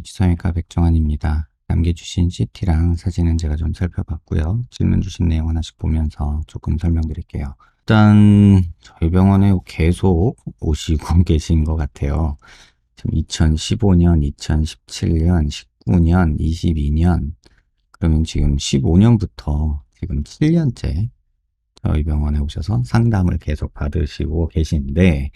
지성외과 백종환입니다. 남겨주신 CT랑 사진은 제가 좀 살펴봤고요. 질문 주신 내용 하나씩 보면서 조금 설명드릴게요. 일단 저희 병원에 계속 오시고 계신 것 같아요. 지금 2015년, 2017년, 19년, 22년, 그러면 지금 15년부터 지금 7년째 저희 병원에 오셔서 상담을 계속 받으시고 계신데,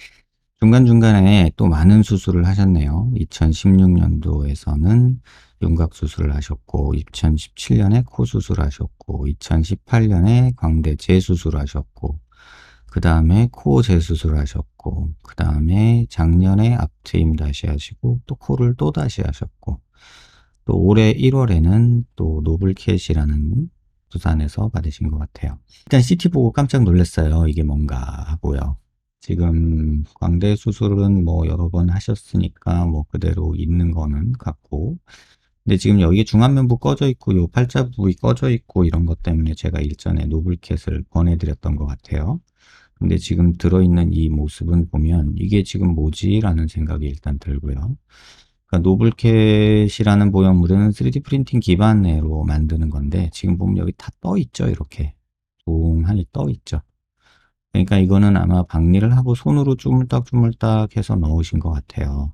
중간중간에 또 많은 수술을 하셨네요. 2016년도에서는 윤곽 수술을 하셨고, 2017년에 코 수술하셨고, 2018년에 광대 재수술하셨고, 그 다음에 코 재수술하셨고, 그 다음에 작년에 앞트임 다시 하시고, 또 코를 또 다시 하셨고, 또 올해 1월에는 또 노블캣이라는 부산에서 받으신 것 같아요. 일단 CT 보고 깜짝 놀랐어요. 이게 뭔가 하고요. 지금 광대 수술은 뭐 여러 번 하셨으니까 뭐 그대로 있는 거는 같고, 근데 지금 여기 중안면부 꺼져 있고 요 팔자 부위 꺼져 있고 이런 것 때문에 제가 일전에 노블캣을 권해드렸던 것 같아요. 근데 지금 들어있는 이 모습은 보면 이게 지금 뭐지? 라는 생각이 일단 들고요. 그러니까 노블캣이라는 보형물은 3D 프린팅 기반으로 만드는 건데, 지금 보면 여기 다 떠 있죠. 이렇게 동하니 떠 있죠. 그러니까 이거는 아마 박리를 하고 손으로 주물딱주물딱 해서 넣으신 것 같아요.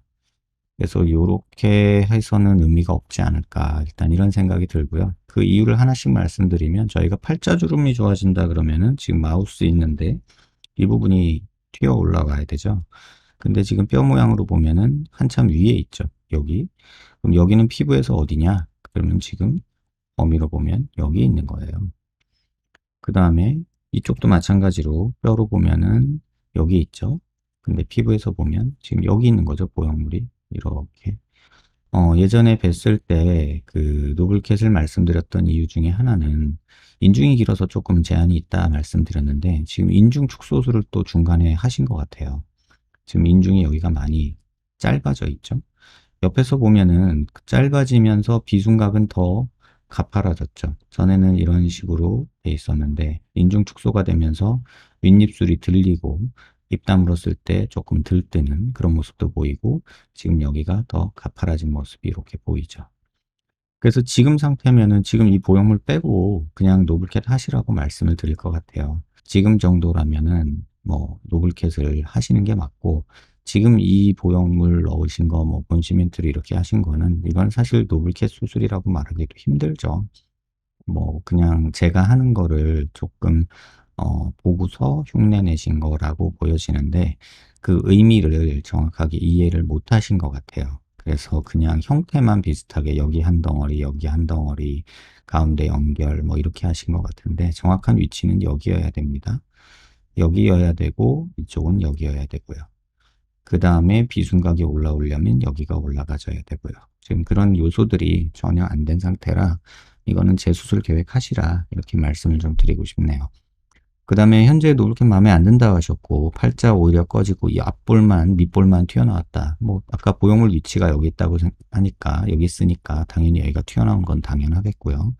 그래서 요렇게 해서는 의미가 없지 않을까, 일단 이런 생각이 들고요. 그 이유를 하나씩 말씀드리면, 저희가 팔자주름이 좋아진다 그러면은 지금 마우스 있는데 이 부분이 튀어 올라가야 되죠. 근데 지금 뼈 모양으로 보면은 한참 위에 있죠. 여기. 그럼 여기는 피부에서 어디냐? 그러면 지금 범위로 보면 여기 있는 거예요. 그 다음에 이쪽도 마찬가지로 뼈로 보면은 여기 있죠. 근데 피부에서 보면 지금 여기 있는 거죠. 보형물이. 이렇게. 예전에 뵀을 때 그 노블캣을 말씀드렸던 이유 중에 하나는 인중이 길어서 조금 제한이 있다 말씀드렸는데, 지금 인중 축소술을 또 중간에 하신 것 같아요. 지금 인중이 여기가 많이 짧아져 있죠. 옆에서 보면은 짧아지면서 비순각은 더 가파라졌죠. 전에는 이런 식으로 돼 있었는데 인중 축소가 되면서 윗입술이 들리고 입 다물었을 때 조금 들뜨는 그런 모습도 보이고, 지금 여기가 더 가파라진 모습이 이렇게 보이죠. 그래서 지금 상태면은 지금 이 보형물 빼고 그냥 노블캣 하시라고 말씀을 드릴 것 같아요. 지금 정도라면은 뭐 노블캣을 하시는 게 맞고, 지금 이 보형물 넣으신 거 뭐 본시멘트로 이렇게 하신 거는 이건 사실 노블캣 수술이라고 말하기도 힘들죠. 뭐 그냥 제가 하는 거를 조금 보고서 흉내 내신 거라고 보여지는데, 그 의미를 정확하게 이해를 못 하신 것 같아요. 그래서 그냥 형태만 비슷하게 여기 한 덩어리, 여기 한 덩어리, 가운데 연결 뭐 이렇게 하신 것 같은데, 정확한 위치는 여기여야 됩니다. 여기여야 되고 이쪽은 여기여야 되고요. 그 다음에 비순각이 올라오려면 여기가 올라가져야 되고요. 지금 그런 요소들이 전혀 안 된 상태라 이거는 재수술 계획하시라, 이렇게 말씀을 좀 드리고 싶네요. 그 다음에 현재 노블캣 마음에 안 든다고 하셨고, 팔자 오히려 꺼지고 이 앞볼만 밑볼만 튀어나왔다. 뭐 아까 보형물 위치가 여기 있다고 하니까, 여기 있으니까 당연히 여기가 튀어나온 건 당연하겠고요.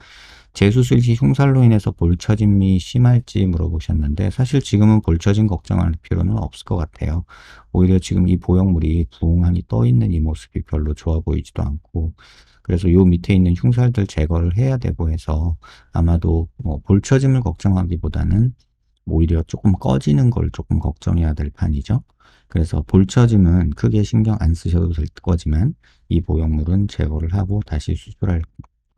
재수술 시 흉살로 인해서 볼 처짐이 심할지 물어보셨는데, 사실 지금은 볼 처짐 걱정할 필요는 없을 것 같아요. 오히려 지금 이 보형물이 부응하니 떠 있는 이 모습이 별로 좋아 보이지도 않고, 그래서 요 밑에 있는 흉살들 제거를 해야 되고 해서 아마도 뭐 볼 처짐을 걱정하기보다는 오히려 조금 꺼지는 걸 조금 걱정해야 될 판이죠. 그래서 볼 처짐은 크게 신경 안 쓰셔도 될 거지만, 이 보형물은 제거를 하고 다시 수술할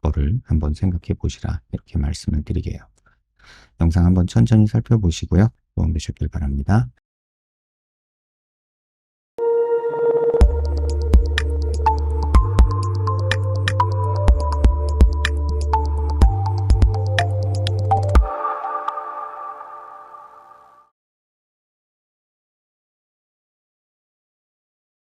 거를 한번 생각해 보시라, 이렇게 말씀을 드리게요. 영상 한번 천천히 살펴보시고요. 도움되셨길 바랍니다.